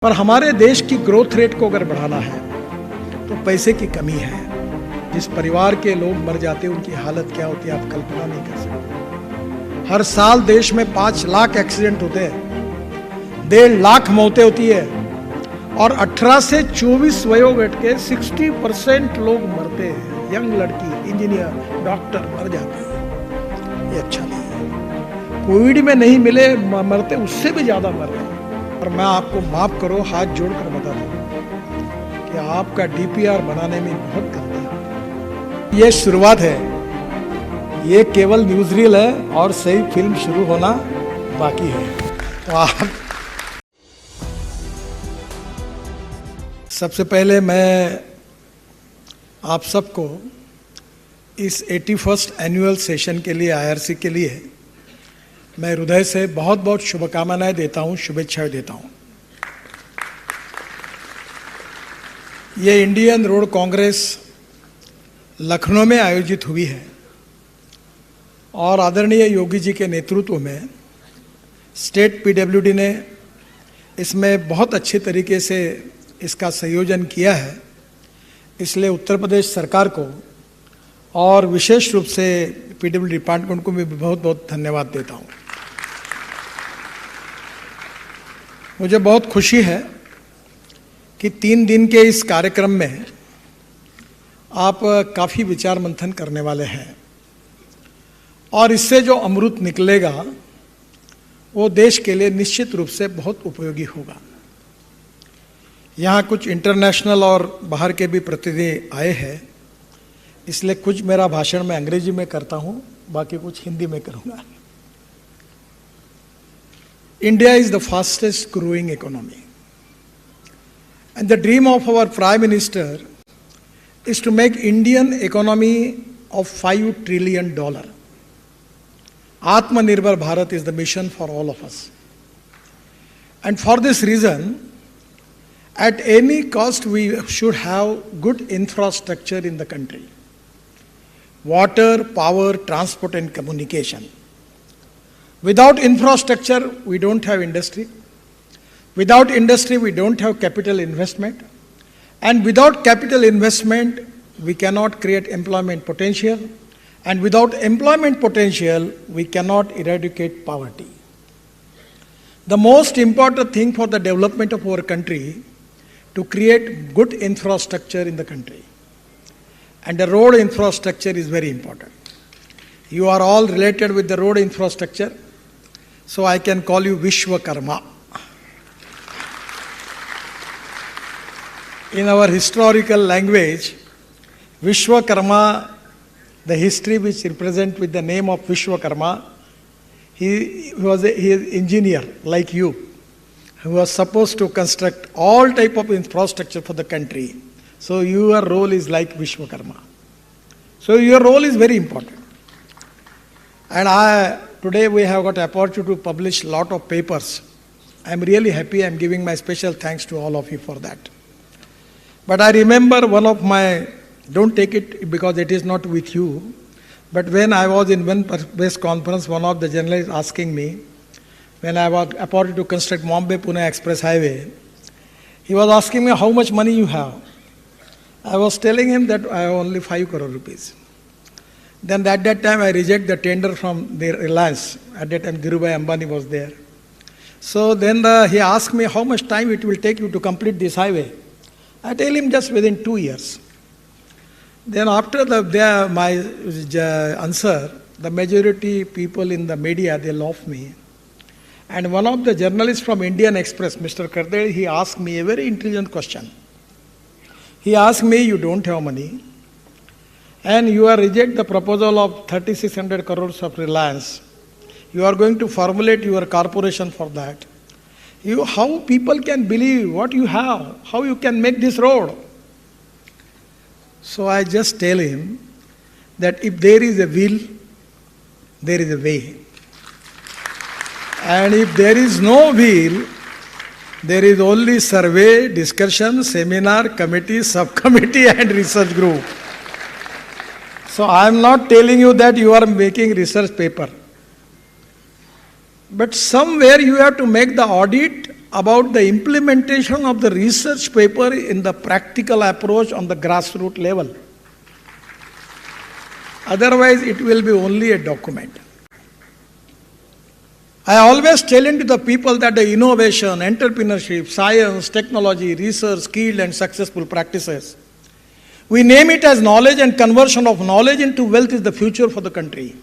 पर हमारे देश की ग्रोथ रेट को अगर बढ़ाना है तो पैसे की कमी है। जिस परिवार के लोग मर जाते हैं उनकी हालत क्या होती है आप कल्पना नहीं कर सकते। हर साल देश में 5 लाख एक्सीडेंट होते हैं, 1.5 लाख मौतें होती है और 18 से 24 वयोवर्ग के 60% लोग मरते हैं। यंग लड़की, इंजीनियर, डॉक्टर मर जाते हैं। ये अच्छा नहीं है। कोविड में नहीं मिले मरते उससे भी ज्यादा मर रहे हैं। और मैं आपको माफ करो, हाथ जोड़कर बता दूं कि आपका डीपीआर बनाने में बहुत गलती है। ये शुरुआत है, ये केवल न्यूज रील है और सही फिल्म शुरू होना बाकी है। तो आप सबसे पहले मैं आप सबको इस 81st एनुअल सेशन के लिए, आईआरसी के लिए मैं हृदय से बहुत बहुत शुभकामनाएं देता हूं, शुभेच्छाएं देता हूं। ये इंडियन रोड कांग्रेस लखनऊ में आयोजित हुई है और आदरणीय योगी जी के नेतृत्व में स्टेट पीडब्ल्यूडी ने इसमें बहुत अच्छे तरीके से इसका संयोजन किया है। इसलिए उत्तर प्रदेश सरकार को और विशेष रूप से पीडब्ल्यूडी डिपार्टमेंट को मैं बहुत बहुत धन्यवाद देता हूं। मुझे बहुत खुशी है कि 3 दिन के इस कार्यक्रम में आप काफ़ी विचार मंथन करने वाले हैं और इससे जो अमृत निकलेगा वो देश के लिए निश्चित रूप से बहुत उपयोगी होगा। यहाँ कुछ इंटरनेशनल और बाहर के भी प्रतिनिधि आए हैं, इसलिए कुछ मेरा भाषण मैं अंग्रेजी में करता हूँ, बाकी कुछ हिंदी में करूँगा। India is the fastest growing economy. And the dream of our Prime Minister is to make Indian economy of $5 trillion. Atmanirbhar Bharat is the mission for all of us. And for this reason, at any cost, we should have good infrastructure in the country. Water, power, transport and communication. Without infrastructure, we don't have industry. Without industry, we don't have capital investment. And without capital investment, we cannot create employment potential. And without employment potential, we cannot eradicate poverty. The most important thing for the development of our country to create good infrastructure in the country. And the road infrastructure is very important. You are all related with the road infrastructure. So I can call you Vishwakarma. In our historical language, Vishwakarma, the history which represents with the name of Vishwakarma, he is engineer like you, who was supposed to construct all type of infrastructure for the country. So your role is like Vishwakarma. So your role is very important. And today we have got opportunity to publish a lot of papers. I am really happy. I am giving my special thanks to all of you for that. But I remember one of my, don't take it because it is not with you, but when I was in one press conference, one of the journalists asking me, when I was opportunity to construct Mumbai-Pune Express Highway, he was asking me how much money you have. I was telling him that I have only 5 crore rupees. Then at that time I reject the tender from the Reliance. At that time Dhirubhai Ambani was there. So then he asked me how much time it will take you to complete this highway. I tell him just within 2 years. Then after my answer, the majority people in the media, they laugh me. And one of the journalists from Indian Express, Mr. Kardel, he asked me a very intelligent question. He asked me, you don't have money, and you are reject the proposal of 3600 crores of Reliance. You are going to formulate your corporation for that. How people can believe what you have? How you can make this road? So I just tell him that if there is a will, there is a way. And if there is no will, there is only survey, discussion, seminar, committee, subcommittee and research group. So I am not telling you that you are making research paper. But somewhere you have to make the audit about the implementation of the research paper in the practical approach on the grassroots level. Otherwise, it will be only a document. I always tell to the people that the innovation, entrepreneurship, science, technology, research, skilled and successful practices, we name it as knowledge, and conversion of knowledge into wealth is the future for the country.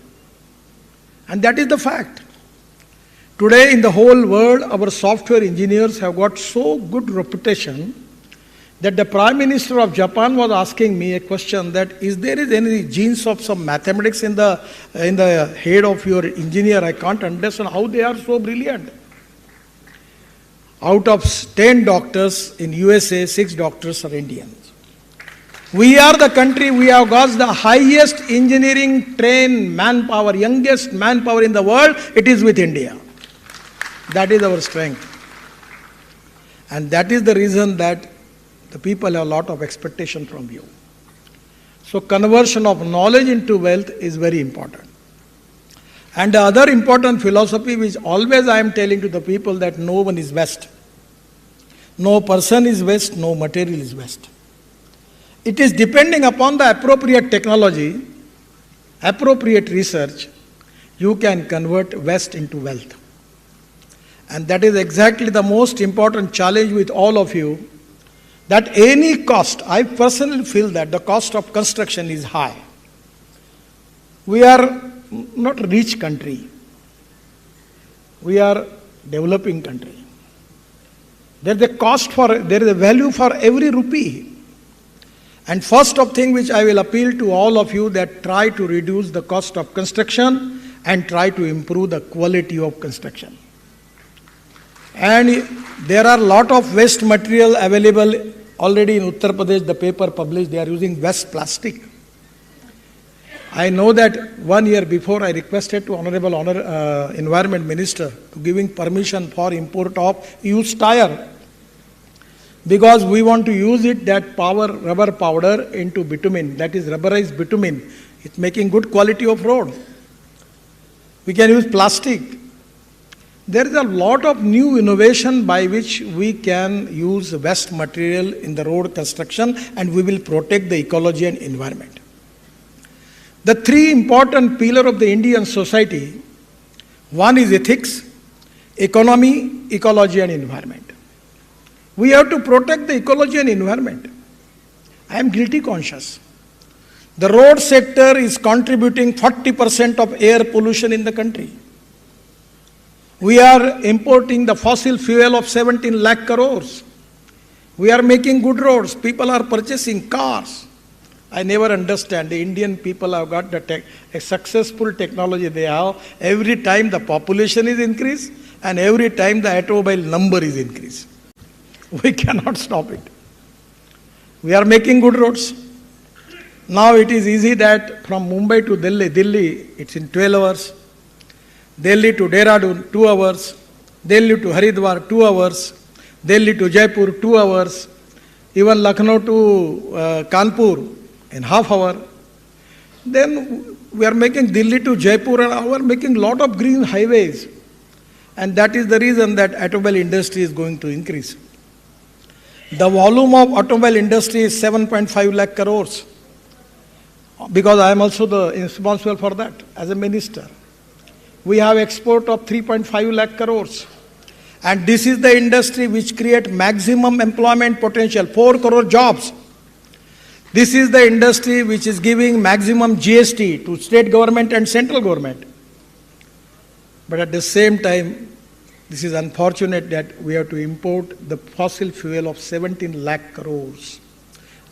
And that is the fact. Today in the whole world, our software engineers have got so good reputation that the Prime Minister of Japan was asking me a question that is there is any genes of some mathematics in the head of your engineer? I can't understand how they are so brilliant. Out of 10 doctors in USA, 6 doctors are Indians. We are the country, we have got the highest engineering trained manpower, youngest manpower in the world, it is with India. That is our strength. And that is the reason that the people have a lot of expectation from you. So conversion of knowledge into wealth is very important. And the other important philosophy which always I am telling to the people that no one is West. No person is West, no material is West. It is depending upon the appropriate technology, appropriate research, you can convert West into wealth. And that is exactly the most important challenge with all of you, that any cost, I personally feel that the cost of construction is high. We are not a rich country. We are developing country. There is a value for every rupee. And first of thing which I will appeal to all of you, that try to reduce the cost of construction and try to improve the quality of construction. And there are a lot of waste material available already in Uttar Pradesh, the paper published, they are using waste plastic. I know that 1 year before I requested to Honorable Environment Minister to giving permission for import of used tire, because we want to use it, that rubber powder into bitumen, that is rubberized bitumen. It's making good quality of road. We can use plastic. There is a lot of new innovation by which we can use waste material in the road construction, and we will protect the ecology and environment. The 3 important pillars of the Indian society, one is ethics, economy, ecology and environment. We have to protect the ecology and environment. I am guilty conscious. The road sector is contributing 40% of air pollution in the country. We are importing the fossil fuel of 17 lakh crores. We are making good roads. People are purchasing cars. I never understand. The Indian people have got a successful technology they have. Every time the population is increased and every time the automobile number is increased. We cannot stop it. We are making good roads. Now it is easy that from Mumbai to Delhi, it's in 12 hours. Delhi to Dehradun, 2 hours. Delhi to Haridwar, 2 hours. Delhi to Jaipur, 2 hours. Even Lucknow to Kanpur in half hour. Then we are making Delhi to Jaipur an hour, making lot of green highways. And that is the reason that automobile industry is going to increase. The volume of automobile industry is 7.5 lakh crores. Because I am also responsible for that as a minister. We have export of 3.5 lakh crores. And this is the industry which creates maximum employment potential, 4 crore jobs. This is the industry which is giving maximum GST to state government and central government. But at the same time, this is unfortunate that we have to import the fossil fuel of 17 lakh crores.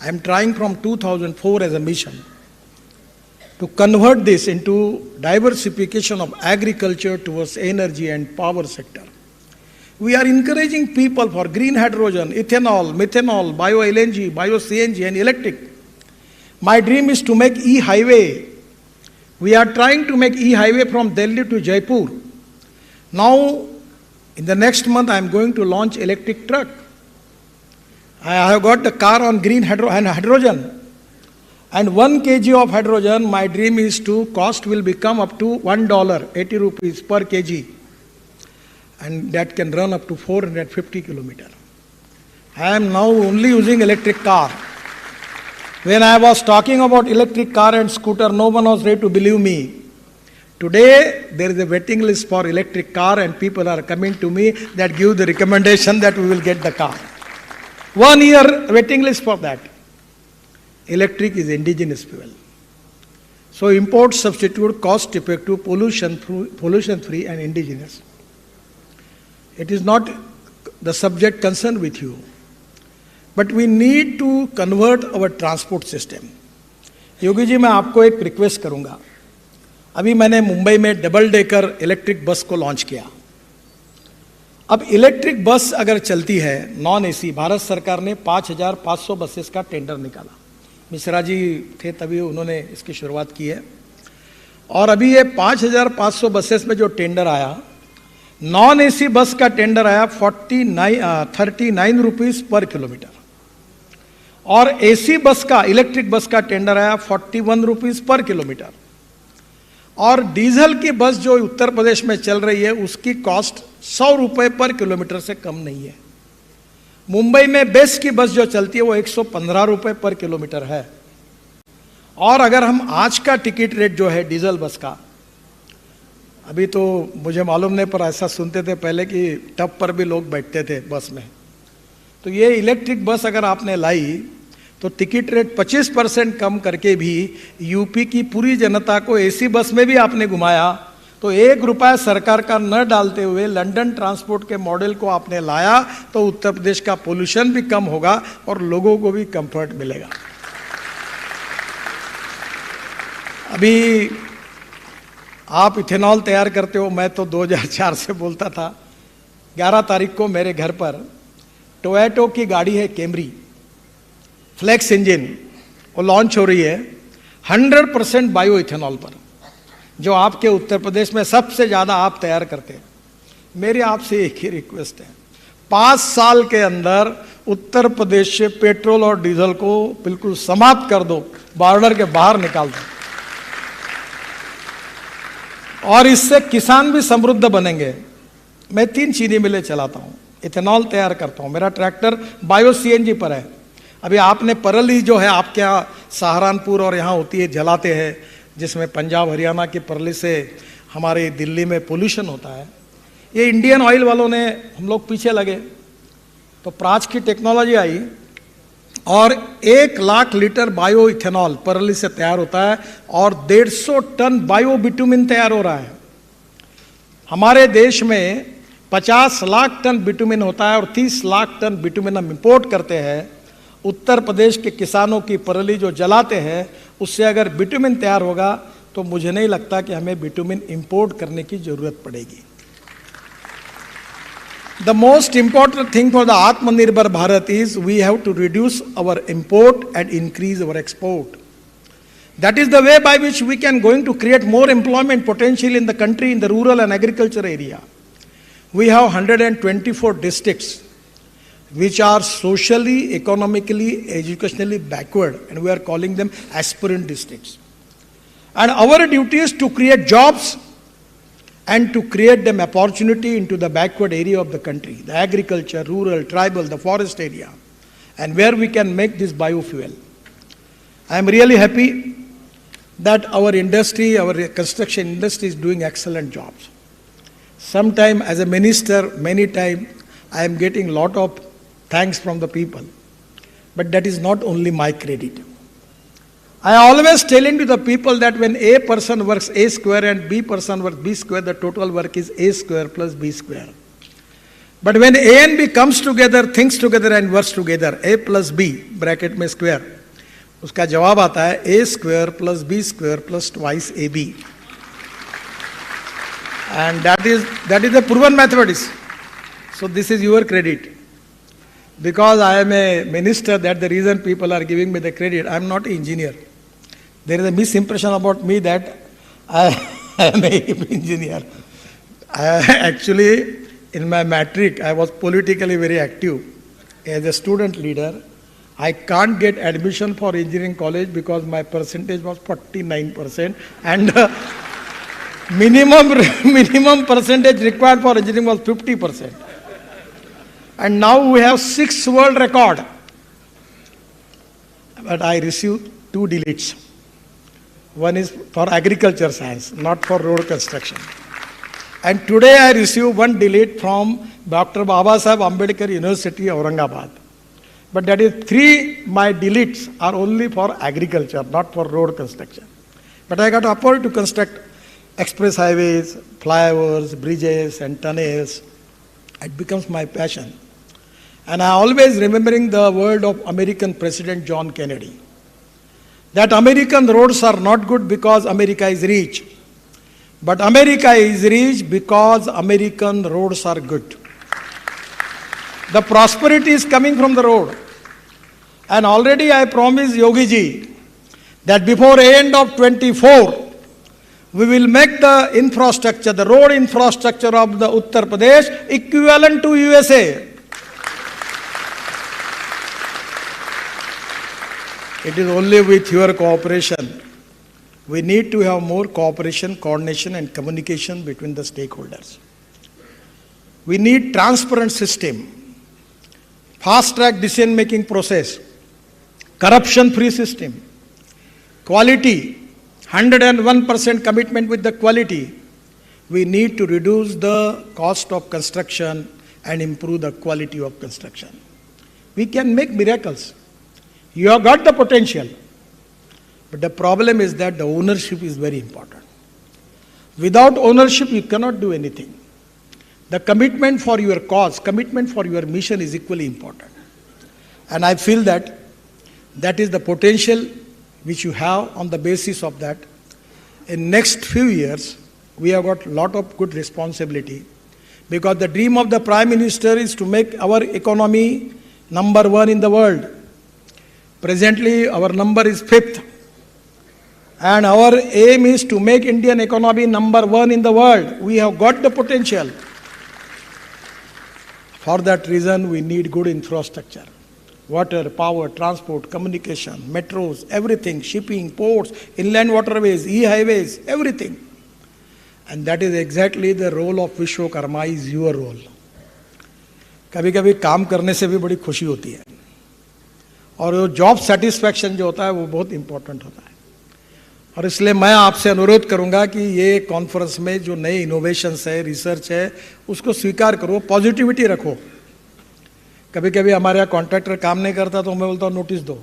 I am trying from 2004 as a mission to convert this into diversification of agriculture towards energy and power sector. We are encouraging people for green hydrogen, ethanol, methanol, bio-LNG, bio-CNG and electric. My dream is to make e-highway. We are trying to make e-highway from Delhi to Jaipur. Now, in the next month, I am going to launch electric truck. I have got the car on green hydrogen. And 1 kg of hydrogen, my dream is to cost will become up to $1, 80 rupees per kg. and that can run up to 450 kilometers. I am now only using electric car. When I was talking about electric car and scooter, no one was ready to believe me. Today, there is a waiting list for electric car and people are coming to me that give the recommendation that we will get the car. 1 year waiting list for that. Electric is indigenous fuel. So import substitute, cost effective, pollution free and indigenous. It is not the subject concerned with you. But we need to convert our transport system. Yogi ji, मैं आपको एक request करूंगा. अभी मैंने मुंबई में double decker electric bus को launch किया. अब इलेक्ट्रिक बस अगर चलती है नॉन एसी, भारत सरकार ने 5,500 बसेस का टेंडर निकाला. मिश्रा जी थे तभी उन्होंने इसकी शुरुआत की है. और अभी ये 5,500 बसेस में जो टेंडर आया, नॉन एसी बस का टेंडर आया 39 रुपीज पर किलोमीटर, और एसी बस का, इलेक्ट्रिक बस का टेंडर आया 41 रुपीज पर किलोमीटर. और डीजल की बस जो उत्तर प्रदेश में चल रही है उसकी कॉस्ट 100 रुपए पर किलोमीटर से कम नहीं है. मुंबई में बेस्ट की बस जो चलती है वो 115 रुपए पर किलोमीटर है. और अगर हम आज का टिकट रेट जो है डीजल बस का, अभी तो मुझे मालूम नहीं पर ऐसा सुनते थे पहले कि टप पर भी लोग बैठते थे बस में, तो ये इलेक्ट्रिक बस अगर आपने लाई तो टिकट रेट 25% कम करके भी यूपी की पूरी जनता को एसी बस में भी आपने घुमाया. तो 1 रुपया सरकार का न डालते हुए लंदन ट्रांसपोर्ट के मॉडल को आपने लाया, तो उत्तर प्रदेश का पोल्यूशन भी कम होगा और लोगों को भी कंफर्ट मिलेगा. अभी आप इथेनॉल तैयार करते हो, मैं तो 2004 से बोलता था. 11 तारीख को मेरे घर पर टोयोटा की गाड़ी है कैमरी, फ्लेक्स इंजन, वो लॉन्च हो रही है 100% बायो इथेनॉल पर, जो आपके उत्तर प्रदेश में सबसे ज्यादा आप तैयार करते हैं. मेरी आपसे एक ही रिक्वेस्ट है, 5 साल के अंदर उत्तर प्रदेश से पेट्रोल और डीजल को बिल्कुल समाप्त कर दो, बॉर्डर के बाहर निकाल दो, और इससे किसान भी समृद्ध बनेंगे. मैं 3 चीनी मिलें चलाता हूं, इथेनॉल तैयार करता हूं, मेरा ट्रैक्टर बायो सीएनजी पर है. अभी आपने परली जो है आपके यहाँ सहारनपुर और यहाँ होती है, जलाते हैं, जिसमें पंजाब हरियाणा की परली से हमारे दिल्ली में पोल्यूशन होता है. ये इंडियन ऑयल वालों ने, हम लोग पीछे लगे तो प्राच की टेक्नोलॉजी आई और 1 लाख लीटर बायो इथेनॉल परली से तैयार होता है और 150 टन बायो बिटुमिन तैयार हो रहा है. हमारे देश में 50 लाख टन बिटुमिन होता है और 30 लाख टन बिटुमिन हम इंपोर्ट करते हैं. उत्तर प्रदेश के किसानों की परली जो जलाते हैं, उससे अगर बिटुमिन तैयार होगा तो मुझे नहीं लगता कि हमें बिटुमिन इंपोर्ट करने की जरूरत पड़ेगी. The most important thing for the Atmanirbhar Bharat is we have to reduce our import and increase our export. That is the way by which we can going to create more employment potential in the country, in the rural and agriculture area. We have 124 districts which are socially, economically, educationally backward, and we are calling them aspirant districts. And our duty is to create jobs and to create them opportunity into the backward area of the country, the agriculture, rural, tribal, the forest area, and where we can make this biofuel. I am really happy that our industry, our construction industry is doing excellent jobs. Sometime as a minister, many times I am getting lot of thanks from the people, but that is not only my credit. I always telling to the people that when A person works A square and B person works B square, the total work is A square plus B square. But when A and B comes together, thinks together and works together, A plus B bracket में square, उसका जवाब आता है A square plus B square plus twice AB. And that is a proven mathematics. So this is your credit. Because I am a minister, that's the reason people are giving me the credit. I am not an engineer. There is a misimpression about me that I am an engineer. Actually, in my matric, I was politically very active. As a student leader, I can't get admission for engineering college because my percentage was 49%. And minimum percentage required for engineering was 50%. And now we have 6 world record. But I received 2 deletes. One is for agriculture science, not for road construction. And today I received 1 delete from Dr. Babasaheb Ambedkar University, Aurangabad. But that is 3, my deletes are only for agriculture, not for road construction. But I got opportunity to construct express highways, flyovers, bridges and tunnels. It becomes my passion. And I always remembering the word of American President John Kennedy, that American roads are not good because America is rich, but America is rich because American roads are good. The prosperity is coming from the road. And already I promised Yogi ji that before end of 24, we will make the infrastructure, the road infrastructure of the Uttar Pradesh equivalent to USA. It is only with your cooperation. We need to have more cooperation, coordination and communication between the stakeholders. We need transparent system, fast-track decision-making process, corruption-free system, quality, 101% commitment with the quality. We need to reduce the cost of construction and improve the quality of construction. We can make miracles. You have got the potential. But the problem is that the ownership is very important. Without ownership, you cannot do anything. The commitment for your cause, commitment for your mission is equally important. And I feel that that is the potential which you have. On the basis of that, in next few years, we have got a lot of good responsibility, because the dream of the Prime Minister is to make our economy number 1 in the world. Presently, our number is 5th. And our aim is to make Indian economy number 1 in the world. We have got the potential. For that reason, we need good infrastructure. Water, power, transport, communication, metros, everything, shipping, ports, inland waterways, e-highways, everything. And that is exactly the role of Vishwakarma, is your role. कभी कभी काम करने से भी बड़ी खुशी होती है, और वो जॉब सेटिस्फैक्शन जो होता है वो बहुत इंपॉर्टेंट होता है. और इसलिए मैं आपसे अनुरोध करूंगा कि ये कॉन्फ्रेंस में जो नए इनोवेशंस है, रिसर्च है, उसको स्वीकार करो, पॉजिटिविटी रखो. कभी कभी हमारे यहाँ कॉन्ट्रैक्टर काम नहीं करता तो मैं बोलता हूँ नोटिस दो,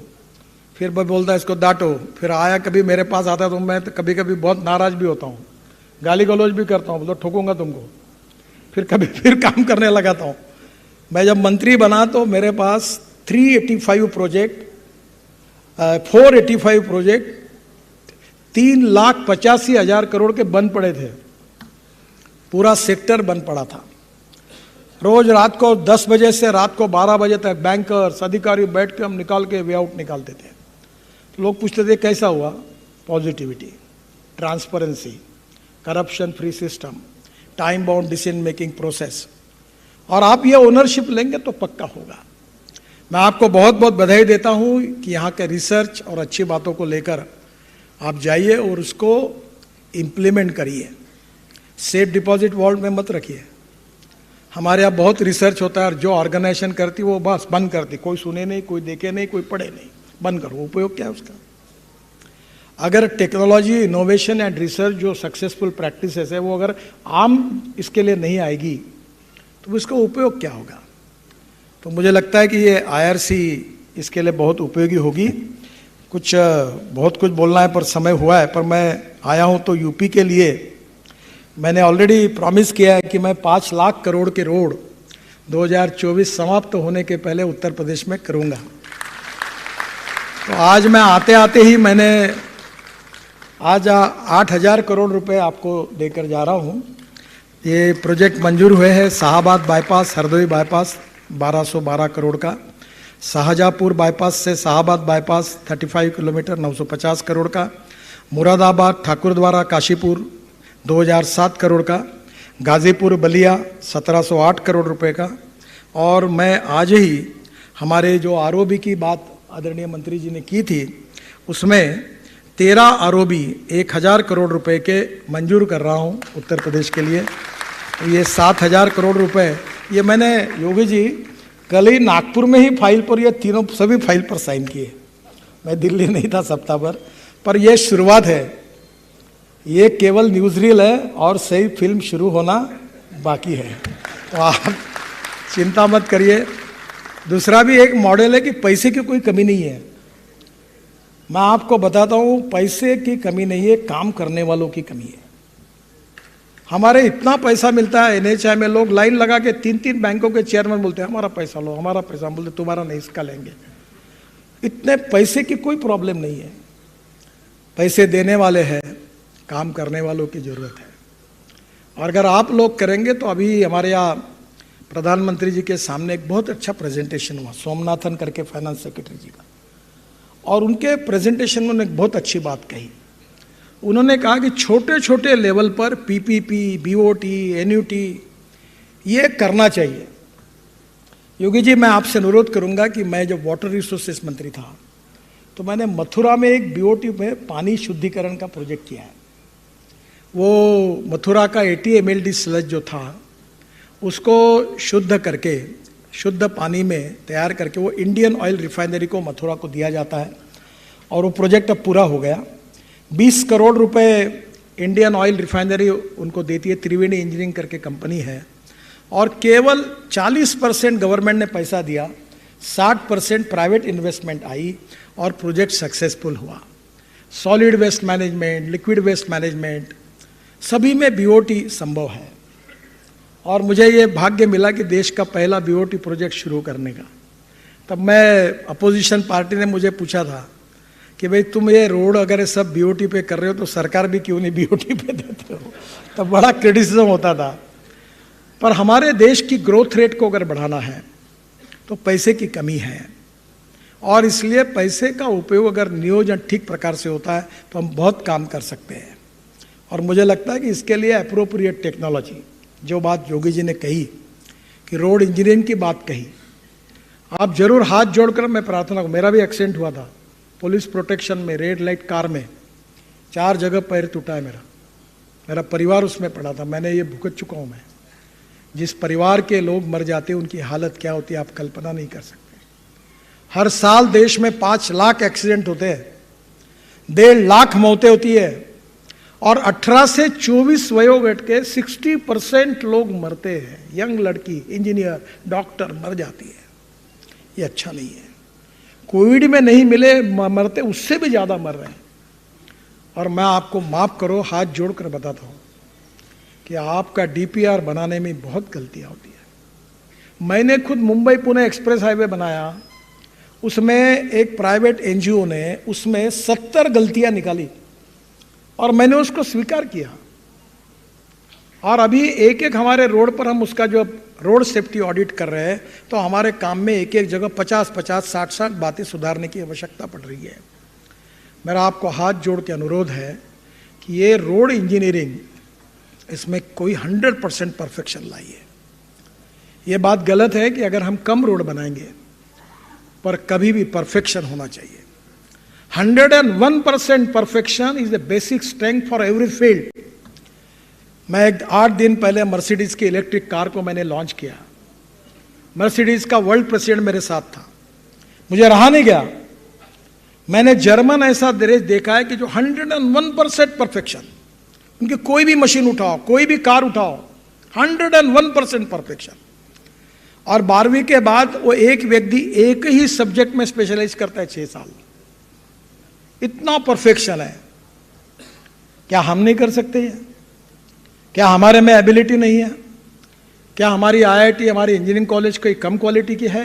फिर मैं बोलता इसको डांटो, फिर आया कभी मेरे पास आता तो मैं कभी कभी बहुत नाराज भी होता हूँ, गाली गलौज भी करता हूँ, बोलता ठोकूंगा तुमको, फिर कभी फिर काम करने लगाता हूँ. मैं जब मंत्री बना तो मेरे पास 485 प्रोजेक्ट 3,85,000 करोड़ के बंद पड़े थे. पूरा सेक्टर बंद पड़ा था. रोज रात को 10 बजे से रात को 12 बजे तक बैंकर्स, अधिकारी बैठ के हम निकाल के वे आउट निकालते थे. तो लोग पूछते थे कैसा हुआ? Positivity, transparency, corruption free system, time bound decision making process. और आप ये ओनरशिप लेंगे तो पक्का होगा. मैं आपको बहुत बहुत बधाई देता हूँ कि यहाँ के रिसर्च और अच्छी बातों को लेकर आप जाइए और उसको इम्प्लीमेंट करिए. सेफ डिपॉजिट वॉल्ट में मत रखिए. हमारे यहाँ बहुत रिसर्च होता है और जो ऑर्गेनाइजेशन करती वो बस बंद करती, कोई सुने नहीं, कोई देखे नहीं, कोई पढ़े नहीं, बंद करो. उपयोग क्या है उसका? अगर टेक्नोलॉजी, इनोवेशन एंड रिसर्च जो सक्सेसफुल प्रैक्टिसेस है वो अगर आम इसके लिए नहीं आएगी तो इसका उपयोग क्या होगा? तो मुझे लगता है कि ये IRC इसके लिए बहुत उपयोगी होगी. बहुत कुछ बोलना है पर समय हुआ है. पर मैं आया हूँ तो यूपी के लिए मैंने ऑलरेडी प्रॉमिस किया है कि मैं 5 लाख करोड़ के रोड 2024 समाप्त होने के पहले उत्तर प्रदेश में करूँगा. तो आज मैं आते आते ही मैंने आज 8,000 करोड़ रुपए आपको देकर जा रहा हूँ. ये प्रोजेक्ट मंजूर हुए हैं. शाहाबाद बाईपास, हरदोई बाईपास 1212 करोड़ का, शाहजहाँपुर बाईपास से शाहाबाद बाईपास 35 किलोमीटर 950 करोड़ का, मुरादाबाद ठाकुरद्वारा काशीपुर 2007 करोड़ का, गाजीपुर बलिया 1708 करोड़ रुपए का. और मैं आज ही हमारे जो ROB की बात आदरणीय मंत्री जी ने की थी उसमें 13 आरओबी 1000 करोड़ रुपए के मंजूर कर रहा हूं उत्तर प्रदेश के लिए। ये 7000 करोड़ रुपए ये मैंने योगी जी कल ही नागपुर में ही फाइल पर ये तीनों सभी फाइल पर साइन किए। मैं दिल्ली नहीं था सप्ताह भर, पर यह शुरुआत है, ये केवल न्यूज़ रील है और सही फिल्म शुरू होना बाकी है, तो आप चिंता मत करिए। दूसरा भी एक मॉडल है कि पैसे की कोई कमी नहीं है। मैं आपको बताता हूँ, पैसे की कमी नहीं है, काम करने वालों की कमी है। हमारे इतना पैसा मिलता है एनएचआई में, लोग लाइन लगा के 3-3 बैंकों के चेयरमैन बोलते हैं हमारा पैसा लो, हमारा पैसा। हम बोलते तुम्हारा नहीं, इसका लेंगे। इतने पैसे की कोई प्रॉब्लम नहीं है, पैसे देने वाले हैं, काम करने वालों की जरूरत है। और अगर आप लोग करेंगे तो अभी हमारे यहाँ प्रधानमंत्री जी के सामने एक बहुत अच्छा प्रेजेंटेशन हुआ, सोमनाथन करके फाइनेंस सेक्रेटरी जी का, और उनके प्रेजेंटेशन में उन्होंने बहुत अच्छी बात कही। उन्होंने कहा कि छोटे छोटे लेवल पर पीपीपी, बीओटी, एनयूटी ये करना चाहिए। योगी जी, मैं आपसे अनुरोध करूंगा कि मैं जब वाटर रिसोर्सेस मंत्री था तो मैंने मथुरा में एक बीओटी में पानी शुद्धिकरण का प्रोजेक्ट किया है। वो मथुरा का 80 mld स्लज जो था उसको शुद्ध करके, शुद्ध पानी में तैयार करके वो इंडियन ऑयल रिफाइनरी को मथुरा को दिया जाता है, और वो प्रोजेक्ट अब पूरा हो गया। 20 करोड़ रुपए इंडियन ऑयल रिफाइनरी उनको देती है, त्रिवेणी इंजीनियरिंग करके कंपनी है, और केवल 40% गवर्नमेंट ने पैसा दिया, 60% प्राइवेट इन्वेस्टमेंट आई और प्रोजेक्ट सक्सेसफुल हुआ। Solid waste management, liquid waste management, सभी में बीओटी संभव है। और मुझे ये भाग्य मिला कि देश का पहला बीओटी प्रोजेक्ट शुरू करने का। तब मैं, अपोजिशन पार्टी ने मुझे पूछा था कि भाई तुम ये रोड अगर सब बीओटी पे कर रहे हो तो सरकार भी क्यों नहीं बीओटी पे देते हो, तब बड़ा क्रिटिसिज्म होता था। पर हमारे देश की ग्रोथ रेट को अगर बढ़ाना है तो पैसे की कमी है, और इसलिए पैसे का उपयोग अगर नियोजन ठीक प्रकार से होता है तो हम बहुत काम कर सकते हैं। और मुझे लगता है कि इसके लिए एप्रोप्रिएट टेक्नोलॉजी, जो बात योगी जी ने कही कि रोड इंजीनियरिंग की बात कही, आप जरूर हाथ जोड़कर मैं प्रार्थना, मेरा भी एक्सीडेंट हुआ था पुलिस प्रोटेक्शन में, रेड लाइट कार में, 4 जगह पैर टूटा है मेरा परिवार उसमें पड़ा था। मैंने ये भुगत चुका हूँ। मैं जिस परिवार के लोग मर जाते हैं उनकी हालत क्या होती है आप कल्पना नहीं कर सकते। हर साल देश में 5 लाख एक्सीडेंट होते हैं, 1.5 लाख मौतें होती है, और 18 से 24 वयोवर्ग के 60% लोग मरते हैं। यंग लड़की, इंजीनियर, डॉक्टर मर जाती है। ये अच्छा नहीं है। कोविड में नहीं मिले मरते, उससे भी ज़्यादा मर रहे हैं। और मैं आपको माफ़ करो, हाथ जोड़कर बताता हूँ कि आपका डीपीआर बनाने में बहुत गलतियाँ होती है। मैंने खुद मुंबई पुणे एक्सप्रेस हाईवे बनाया, उसमें एक प्राइवेट एनजीओ ने उसमें 70 गलतियाँ निकाली और मैंने उसको स्वीकार किया। और अभी एक एक हमारे रोड पर हम उसका जो रोड सेफ्टी ऑडिट कर रहे हैं तो हमारे काम में एक एक जगह 50-50, 60-60 बातें सुधारने की आवश्यकता पड़ रही है। मेरा आपको हाथ जोड़ के अनुरोध है कि ये रोड इंजीनियरिंग, इसमें कोई 100% परफेक्शन लाइए। ये बात गलत है कि अगर हम कम रोड बनाएंगे, पर कभी भी परफेक्शन होना चाहिए। 101% perfection is the basic strength for every field. मैं 8 दिन पहले मर्सिडीज की इलेक्ट्रिक कार को मैंने लॉन्च किया। मर्सिडीज का वर्ल्ड प्रेसिडेंट मेरे साथ था, मुझे रहा नहीं गया। मैंने जर्मन ऐसा देश देखा है कि जो 101% परफेक्शन, उनकी कोई भी मशीन उठाओ, कोई भी कार उठाओ, 101% परफेक्शन। और 12वीं के बाद वो एक व्यक्ति एक ही सब्जेक्ट में स्पेशलाइज करता है 6 साल। इतना परफेक्शन है। क्या हम नहीं कर सकते हैं? क्या हमारे में एबिलिटी नहीं है? क्या हमारी आईआईटी, हमारी इंजीनियरिंग कॉलेज कोई कम क्वालिटी की है?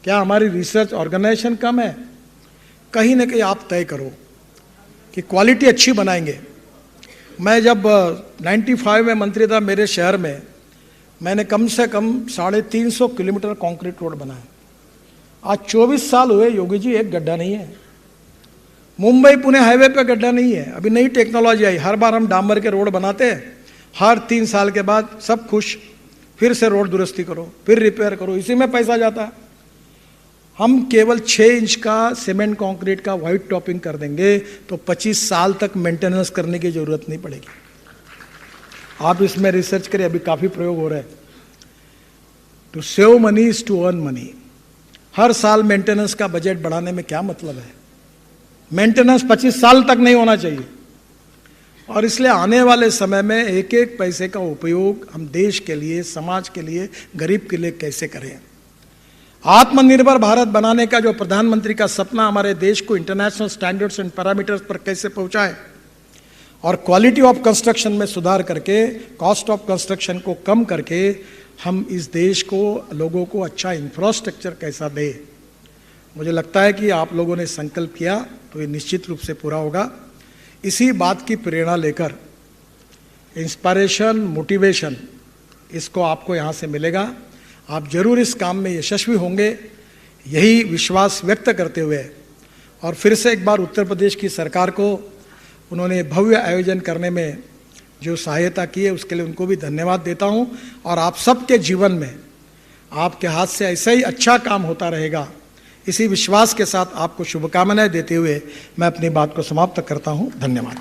क्या हमारी रिसर्च ऑर्गेनाइजेशन कम है? कहीं ना कहीं आप तय करो कि क्वालिटी अच्छी बनाएंगे। मैं जब 95 में मंत्री था, मेरे शहर में मैंने कम से कम 350 किलोमीटर कंक्रीट रोड बनाया। आज 24 साल हुए योगी जी, एक गड्ढा नहीं है। मुंबई पुणे हाईवे पे गड्ढा नहीं है। अभी नई टेक्नोलॉजी आई, हर बार हम डांबर के रोड बनाते हैं, हर 3 साल के बाद सब खुश, फिर से रोड दुरुस्ती करो, फिर रिपेयर करो, इसी में पैसा जाता है। हम केवल 6 इंच का सीमेंट कंक्रीट का व्हाइट टॉपिंग कर देंगे तो 25 साल तक मेंटेनेंस करने की जरूरत नहीं पड़ेगी। आप इसमें रिसर्च करें, अभी काफी प्रयोग हो रहे हैं। To save money is to earn money. हर साल मेंटेनेंस का बजट बढ़ाने में क्या मतलब है? मेंटेनेंस 25 साल तक नहीं होना चाहिए। और इसलिए आने वाले समय में एक एक पैसे का उपयोग हम देश के लिए, समाज के लिए, गरीब के लिए कैसे करें। आत्मनिर्भर भारत बनाने का जो प्रधानमंत्री का सपना, हमारे देश को इंटरनेशनल स्टैंडर्ड्स एंड पैरामीटर्स पर कैसे पहुंचाए और क्वालिटी ऑफ कंस्ट्रक्शन में सुधार करके, कॉस्ट ऑफ कंस्ट्रक्शन को कम करके हम इस देश को, लोगों को अच्छा इंफ्रास्ट्रक्चर कैसा दे। मुझे लगता है कि आप लोगों ने संकल्प किया तो ये निश्चित रूप से पूरा होगा। इसी बात की प्रेरणा लेकर इंस्पिरेशन, मोटिवेशन, इसको आपको यहाँ से मिलेगा। आप जरूर इस काम में यशस्वी होंगे, यही विश्वास व्यक्त करते हुए और फिर से एक बार उत्तर प्रदेश की सरकार को उन्होंने भव्य आयोजन करने में जो सहायता की है उसके लिए उनको भी धन्यवाद देता हूं। और आप सबके जीवन में आपके हाथ से ऐसा ही अच्छा काम होता रहेगा, इसी विश्वास के साथ आपको शुभकामनाएं देते हुए मैं अपनी बात को समाप्त करता हूं। धन्यवाद।